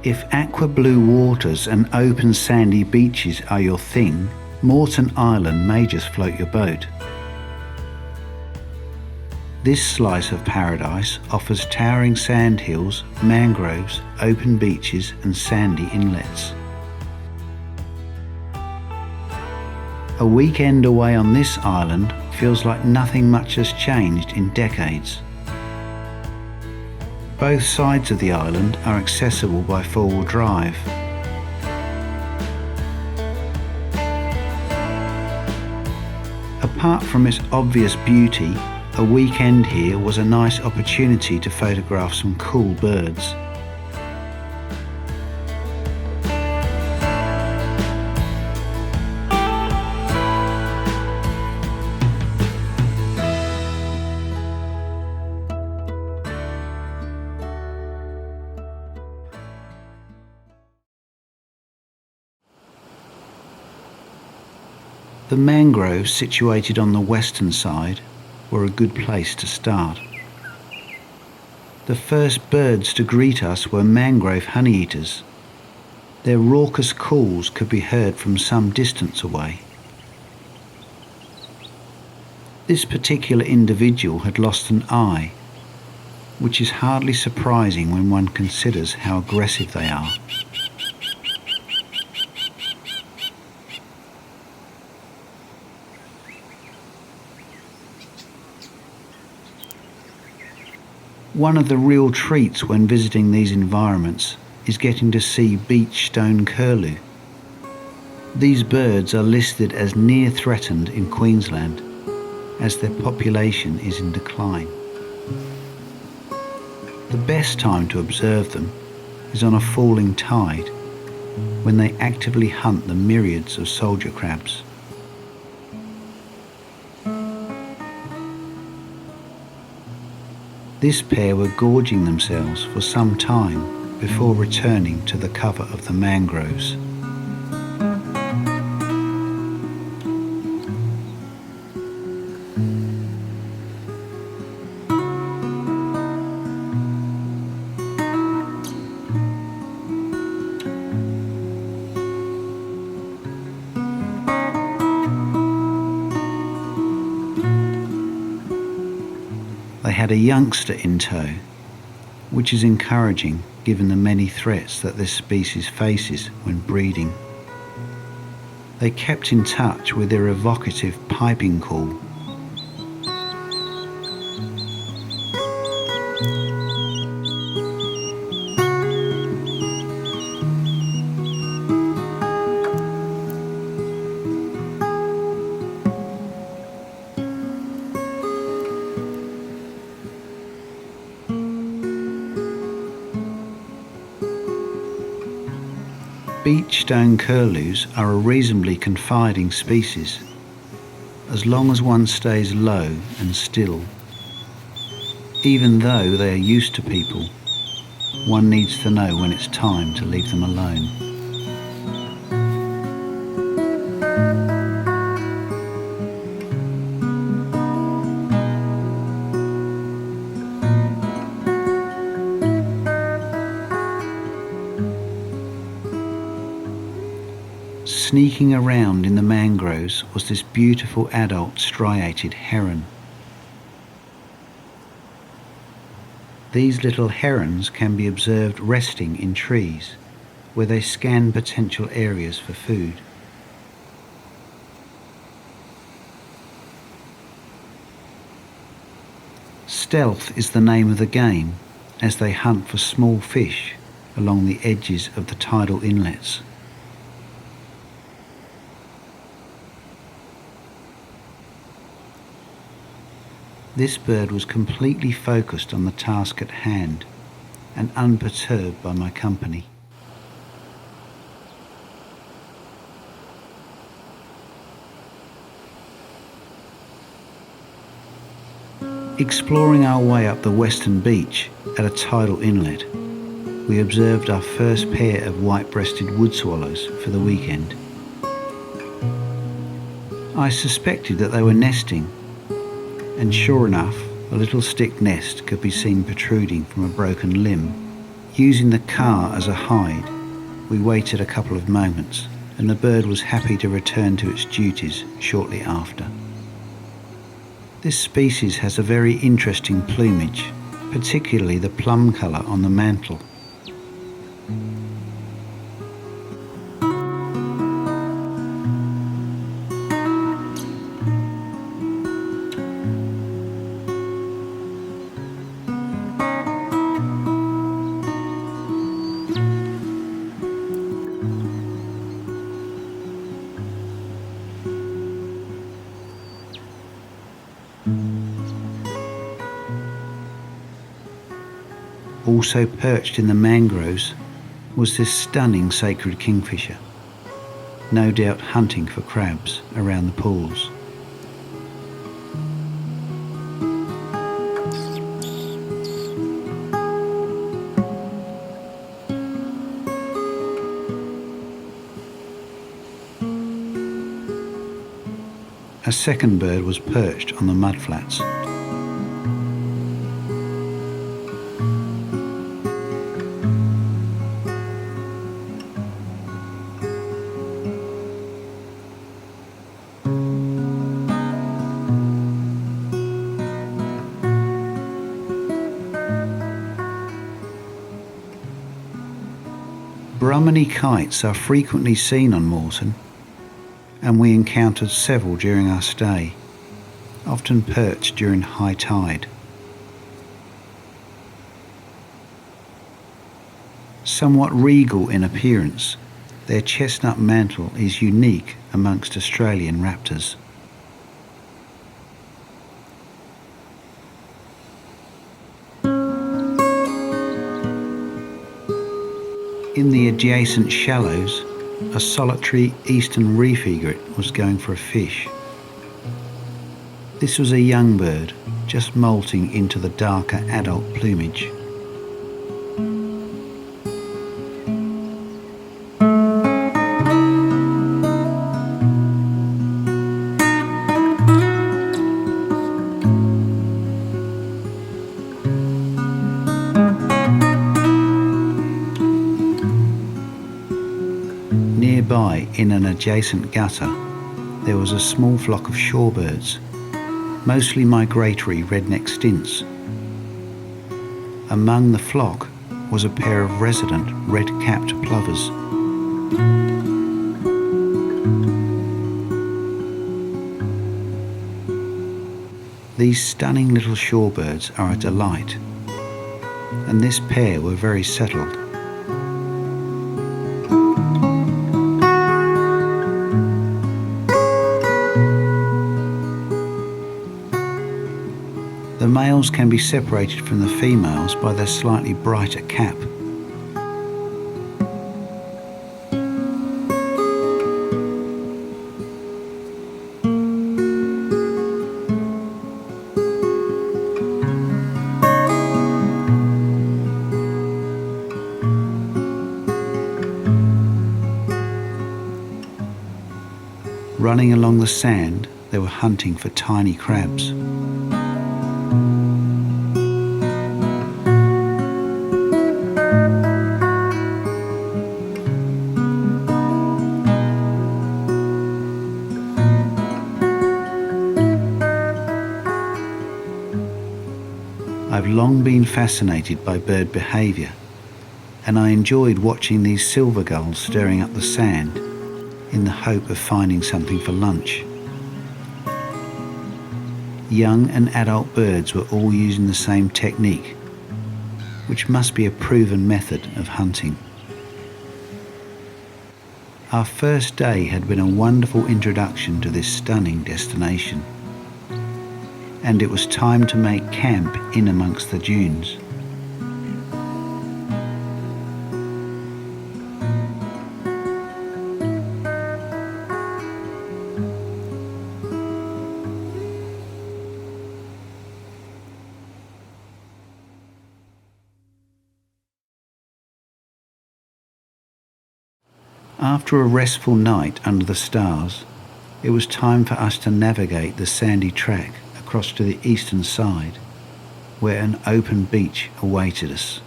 If aqua-blue waters and open sandy beaches are your thing, Moreton Island may just float your boat. This slice of paradise offers towering sandhills, mangroves, open beaches and sandy inlets. A weekend away on this island feels like nothing much has changed in decades. Both sides of the island are accessible by four-wheel drive. Apart from its obvious beauty, a weekend here was a nice opportunity to photograph some cool birds. The mangroves situated on the western side were a good place to start. The first birds to greet us were mangrove honeyeaters. Their raucous calls could be heard from some distance away. This particular individual had lost an eye, which is hardly surprising when one considers how aggressive they are. One of the real treats when visiting these environments is getting to see Beach Stone-curlew. These birds are listed as near threatened in Queensland, as their population is in decline. The best time to observe them is on a falling tide, when they actively hunt the myriads of soldier crabs. This pair were gorging themselves for some time before returning to the cover of the mangroves. They had a youngster in tow, which is encouraging given the many threats that this species faces when breeding. They kept in touch with their evocative piping call. Beach stone-curlews are a reasonably confiding species, as long as one stays low and still. Even though they are used to people, one needs to know when it's time to leave them alone. Sneaking around in the mangroves was this beautiful adult striated heron. These little herons can be observed resting in trees, where they scan potential areas for food. Stealth is the name of the game, as they hunt for small fish along the edges of the tidal inlets. This bird was completely focused on the task at hand and unperturbed by my company. Exploring our way up the western beach at a tidal inlet, we observed our first pair of white-breasted wood swallows for the weekend. I suspected that they were nesting, and sure enough, a little stick nest could be seen protruding from a broken limb Using the car as a hide, we waited a couple of moments, and the bird was happy to return to its duties shortly after. This species has a very interesting plumage, particularly the plum colour on the mantle. Also perched in the mangroves was this stunning sacred kingfisher, no doubt hunting for crabs around the pools. A second bird was perched on the mudflats. Brahminy kites are frequently seen on Moreton, and we encountered several during our stay, often perched during high tide. Somewhat regal in appearance, their chestnut mantle is unique amongst Australian raptors. In the adjacent shallows, a solitary Eastern Reef Egret was going for a fish. This was a young bird, just moulting into the darker adult plumage. Nearby, in an adjacent gutter, there was a small flock of shorebirds, mostly migratory redneck stints. Among the flock was a pair of resident red-capped plovers. These stunning little shorebirds are a delight, and this pair were very settled. The males can be separated from the females by their slightly brighter cap. Running along the sand, they were hunting for tiny crabs. I've long been fascinated by bird behaviour, and I enjoyed watching these silver gulls stirring up the sand in the hope of finding something for lunch. Young and adult birds were all using the same technique, which must be a proven method of hunting. Our first day had been a wonderful introduction to this stunning destination, and it was time to make camp in amongst the dunes. After a restful night under the stars, it was time for us to navigate the sandy track across to the eastern side, where an open beach awaited us.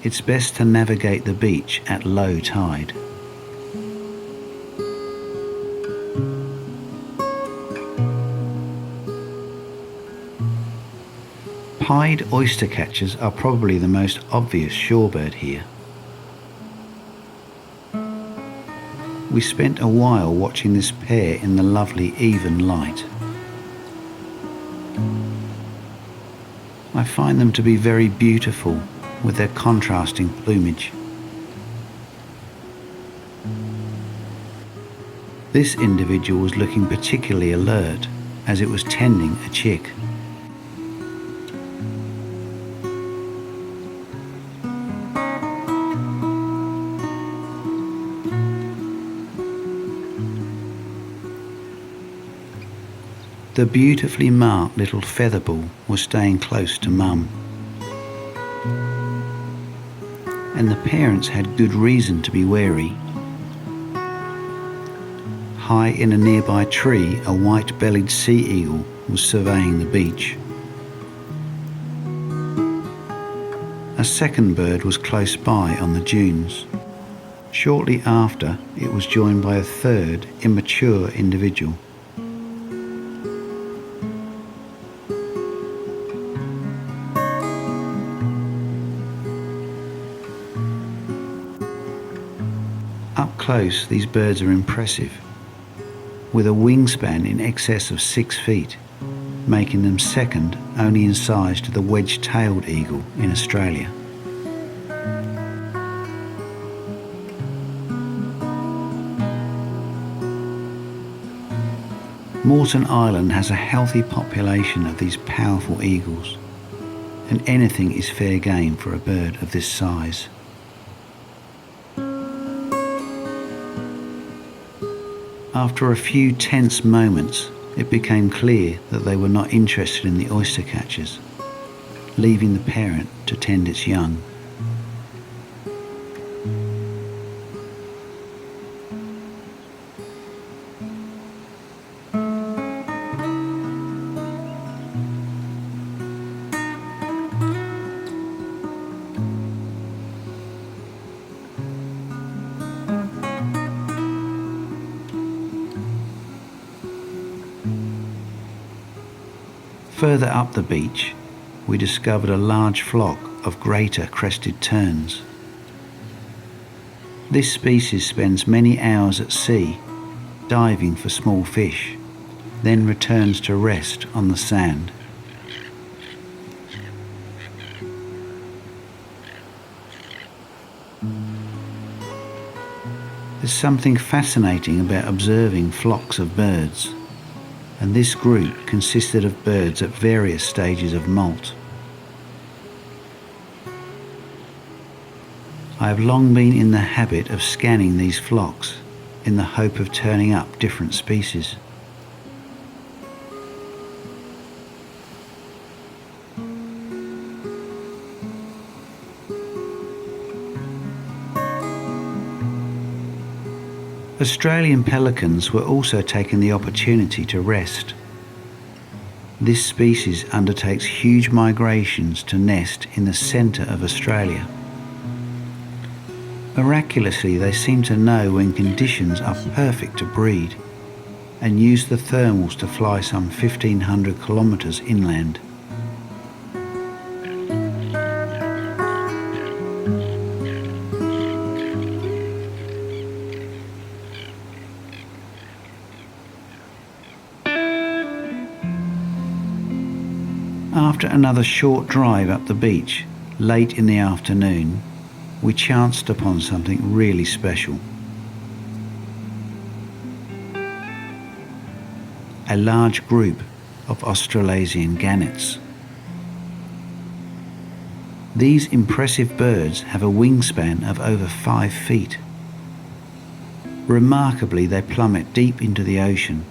it's best to navigate the beach at low tide. Pied oystercatchers are probably the most obvious shorebird here. We spent a while watching this pair in the lovely even light. I find them to be very beautiful with their contrasting plumage. This individual was looking particularly alert as it was tending a chick. The beautifully marked little featherball was staying close to Mum, and the parents had good reason to be wary. High in a nearby tree, a white-bellied sea eagle was surveying the beach. A second bird was close by on the dunes. Shortly after, it was joined by a third, immature individual. Up close, these birds are impressive, with a wingspan in excess of 6 feet, making them second only in size to the wedge-tailed eagle in Australia. Moreton Island has a healthy population of these powerful eagles, and anything is fair game for a bird of this size. After a few tense moments, it became clear that they were not interested in the oystercatchers, leaving the parent to tend its young. Further up the beach, we discovered a large flock of greater crested terns. This species spends many hours at sea, diving for small fish, then returns to rest on the sand. There's something fascinating about observing flocks of birds, and this group consisted of birds at various stages of molt. I have long been in the habit of scanning these flocks in the hope of turning up different species. Australian pelicans were also taking the opportunity to rest. This species undertakes huge migrations to nest in the centre of Australia. Miraculously, they seem to know when conditions are perfect to breed and use the thermals to fly some 1,500 kilometres inland. After another short drive up the beach, late in the afternoon, we chanced upon something really special. A large group of Australasian Gannets. These impressive birds have a wingspan of over 5 feet. Remarkably, they plummet deep into the ocean,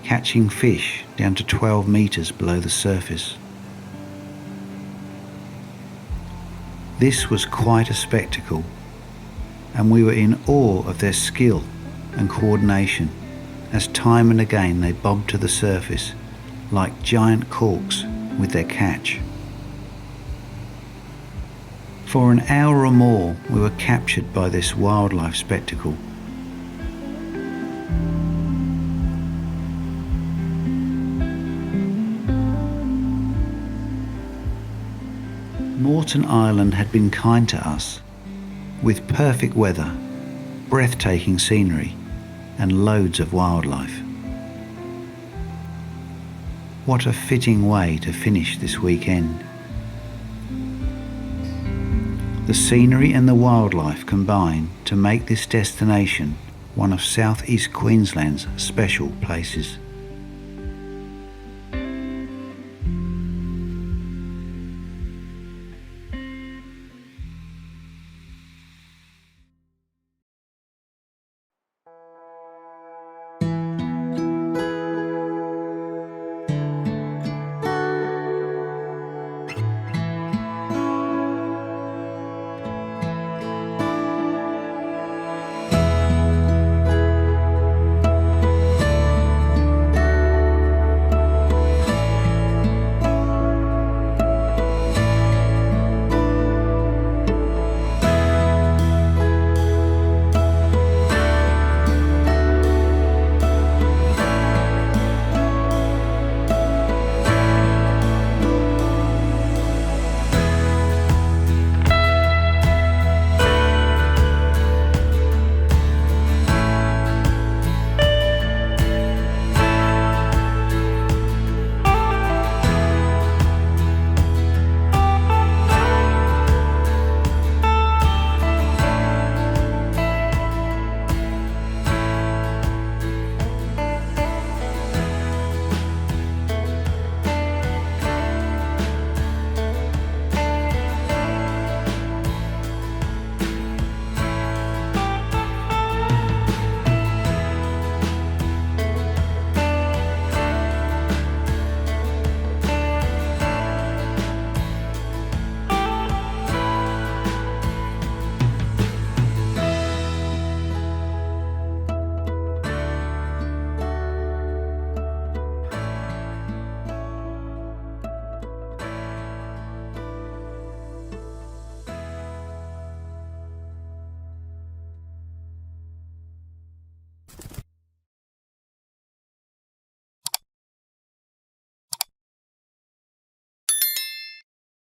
catching fish down to 12 metres below the surface. This was quite a spectacle, and we were in awe of their skill and coordination as time and again they bobbed to the surface like giant corks with their catch. For an hour or more we were captured by this wildlife spectacle. Moreton Island had been kind to us, with perfect weather, breathtaking scenery and loads of wildlife. What a fitting way to finish this weekend. The scenery and the wildlife combine to make this destination one of South East Queensland's special places.